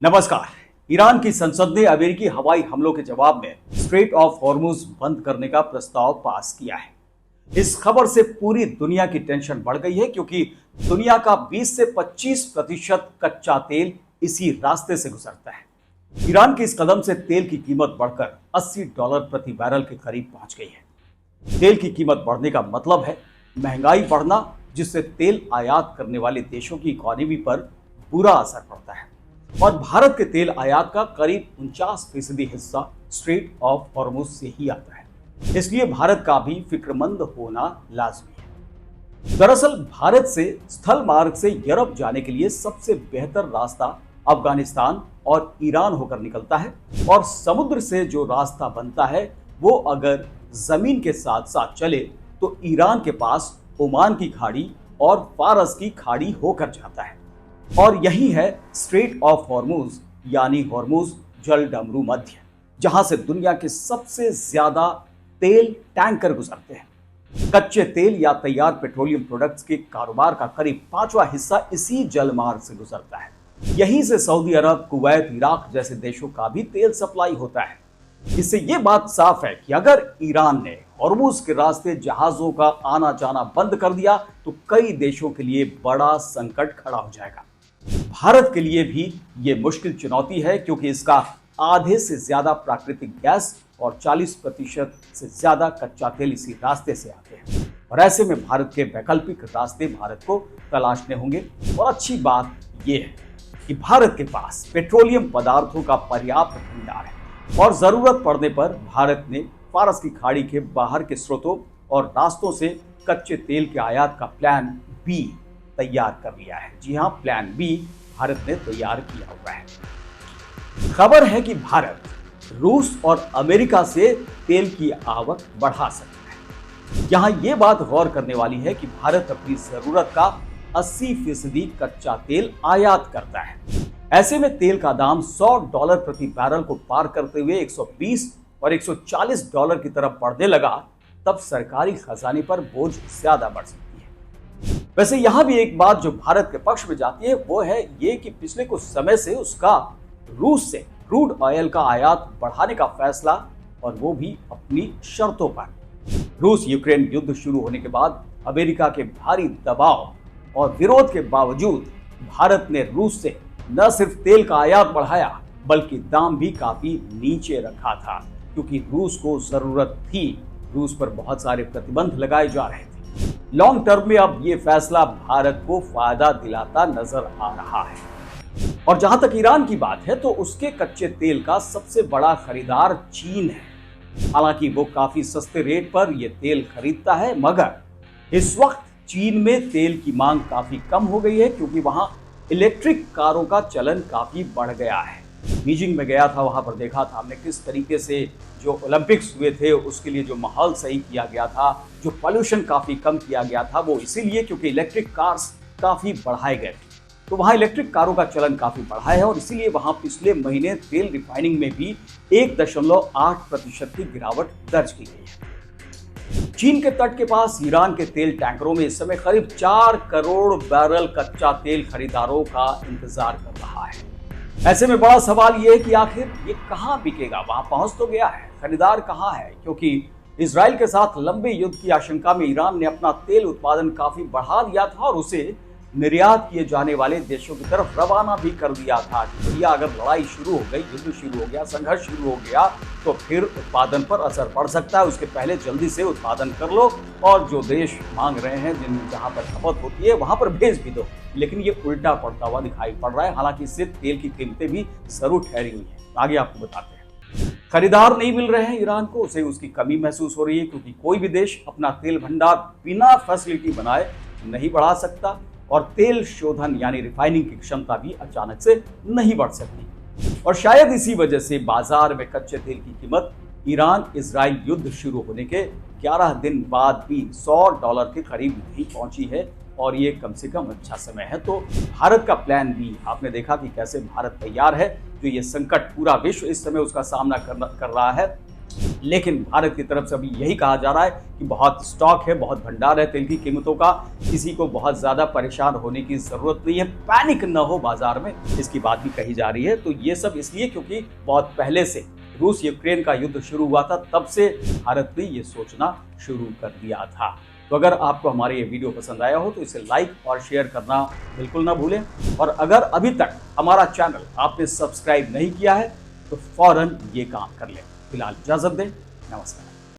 नमस्कार। ईरान की संसद ने अमेरिकी हवाई हमलों के जवाब में स्ट्रेट ऑफ हॉर्मुज बंद करने का प्रस्ताव पास किया है। इस खबर से पूरी दुनिया की टेंशन बढ़ गई है क्योंकि दुनिया का 20 से 25% कच्चा तेल इसी रास्ते से गुजरता है। ईरान के इस कदम से तेल की कीमत बढ़कर $80 प्रति बैरल के करीब पहुंच गई है। तेल की कीमत बढ़ने का मतलब है महंगाई बढ़ना, जिससे तेल आयात करने वाले देशों की इकोनॉमी पर बुरा असर पड़ता है। और भारत के तेल आयात का करीब 49% हिस्सा स्ट्रेट ऑफ हॉर्मुज से ही आता है। इसलिए भारत का भी फिक्रमंद होना लाजमी है। दरअसल भारत से स्थल मार्ग से यूरोप जाने के लिए सबसे बेहतर रास्ता अफगानिस्तान और ईरान होकर निकलता है, और समुद्र से जो रास्ता बनता है वो अगर जमीन के साथ साथ चले तो ईरान के पास ओमान की खाड़ी और फारस की खाड़ी होकर जाता है। और यही है स्ट्रेट ऑफ हॉर्मुज यानी हॉर्मुज जल डमरू मध्य, जहां से दुनिया के सबसे ज्यादा तेल टैंकर गुजरते हैं। कच्चे तेल या तैयार पेट्रोलियम प्रोडक्ट्स के कारोबार का करीब 5वां हिस्सा इसी जल मार्ग से गुजरता है। यहीं से सऊदी अरब, कुवैत, इराक जैसे देशों का भी तेल सप्लाई होता है। इससे यह बात साफ है कि अगर ईरान ने हॉर्मुज के रास्ते जहाजों का आना जाना बंद कर दिया तो कई देशों के लिए बड़ा संकट खड़ा हो जाएगा। भारत के लिए भी ये मुश्किल चुनौती है क्योंकि इसका आधे से ज्यादा प्राकृतिक गैस और 40% से ज्यादा कच्चा तेल इसी रास्ते से आते हैं, और ऐसे में भारत के वैकल्पिक रास्ते भारत को तलाशने होंगे। और अच्छी बात यह है कि भारत के पास पेट्रोलियम पदार्थों का पर्याप्त भंडार है, और जरूरत पड़ने पर भारत ने फारस की खाड़ी के बाहर के स्रोतों और रास्तों से कच्चे तेल के आयात का प्लान बी तैयार कर लिया है। जी हां, प्लान बी भारत ने तैयार किया हुआ है। खबर है कि भारत रूस और अमेरिका से तेल की आवक बढ़ा सकता है। यहां यह बात गौर करने वाली है कि भारत अपनी जरूरत का 80% कच्चा तेल आयात करता है। ऐसे में तेल का दाम $100 प्रति बैरल को पार करते हुए 120 और $140 की तरफ बढ़ने लगा, तब सरकारी खजाने पर बोझ ज्यादा बढ़ सकती है। वैसे यहां भी एक बात जो भारत के पक्ष में जाती है वो है ये कि पिछले कुछ समय से उसका रूस से क्रूड ऑयल का आयात बढ़ाने का फैसला, और वो भी अपनी शर्तों पर। रूस यूक्रेन युद्ध शुरू होने के बाद अमेरिका के भारी दबाव और विरोध के बावजूद भारत ने रूस से न सिर्फ तेल का आयात बढ़ाया बल्कि दाम भी काफी नीचे रखा था, क्योंकि रूस को जरूरत थी। रूस पर बहुत सारे प्रतिबंध लगाए जा रहे थे। लॉन्ग टर्म में अब ये फैसला भारत को फायदा दिलाता नजर आ रहा है। और जहां तक ईरान की बात है तो उसके कच्चे तेल का सबसे बड़ा खरीदार चीन है। हालांकि वो काफी सस्ते रेट पर यह तेल खरीदता है, मगर इस वक्त चीन में तेल की मांग काफी कम हो गई है क्योंकि वहां इलेक्ट्रिक कारों का चलन काफी बढ़ गया है। बीजिंग में गया था, वहां पर देखा था हमने किस तरीके से जो ओलंपिक्स हुए थे उसके लिए जो माहौल सही किया गया था, जो पॉल्यूशन काफी कम किया गया था, वो इसीलिए क्योंकि इलेक्ट्रिक कार्स काफी बढ़ाए गए थे। तो वहां इलेक्ट्रिक कारों का चलन काफी बढ़ा है, और इसीलिए वहां पिछले महीने तेल रिफाइनिंग में भी 1.8% की गिरावट दर्ज की गई है। चीन के तट के पास ईरान के तेल टैंकरों में इस समय करीब 4 करोड़ बैरल कच्चा तेल खरीदारों का इंतजार कर रहा है। ऐसे में बड़ा सवाल यह है कि आखिर ये कहां बिकेगा। वहां पहुंच तो गया है, खरीदार कहां है? क्योंकि इजराइल के साथ लंबे युद्ध की आशंका में ईरान ने अपना तेल उत्पादन काफी बढ़ा दिया था और उसे निर्यात किए जाने वाले देशों की तरफ रवाना भी कर दिया था कि भैया अगर लड़ाई शुरू हो गई, युद्ध शुरू हो गया, संघर्ष शुरू हो गया तो फिर उत्पादन पर असर पड़ सकता है। उसके पहले जल्दी से उत्पादन कर लो और जो देश मांग रहे हैं, जहां पर खपत होती है वहां पर भेज भी दो। लेकिन ये उल्टा पड़ता हुआ दिखाई पड़ रहा है। हालांकि इससे तेल की कीमतें भी जरूर ठहरी हुई है। आगे आपको बताते हैं। खरीदार नहीं मिल रहे हैं ईरान को, उसे उसकी कमी महसूस हो रही है क्योंकि कोई भी देश अपना तेल भंडार बिना फैसिलिटी बनाए नहीं बढ़ा सकता, और तेल शोधन यानी रिफाइनिंग की क्षमता भी अचानक से नहीं बढ़ सकती। और शायद इसी वजह से बाजार में कच्चे तेल की कीमत ईरान इजराइल युद्ध शुरू होने के 11 दिन बाद भी $100 के करीब नहीं पहुंची है, और ये कम से कम अच्छा समय है। तो भारत का प्लान बी आपने देखा कि कैसे भारत तैयार है। जो ये संकट पूरा विश्व इस समय उसका सामना कर रहा है, लेकिन भारत की तरफ से अभी यही कहा जा रहा है कि बहुत स्टॉक है, बहुत भंडार है तेल की कीमतों का, किसी को बहुत ज्यादा परेशान होने की जरूरत नहीं है, पैनिक न हो बाजार में, इसकी बात भी कही जा रही है। तो ये सब इसलिए क्योंकि बहुत पहले से रूस यूक्रेन का युद्ध शुरू हुआ था, तब से भारत ने ये सोचना शुरू कर दिया था। तो अगर आपको हमारे ये वीडियो पसंद आया हो तो इसे लाइक और शेयर करना बिल्कुल ना भूलें, और अगर अभी तक हमारा चैनल आपने सब्सक्राइब नहीं किया है तो फौरन ये काम कर लें। फिलहाल इजाजत दें, नमस्कार।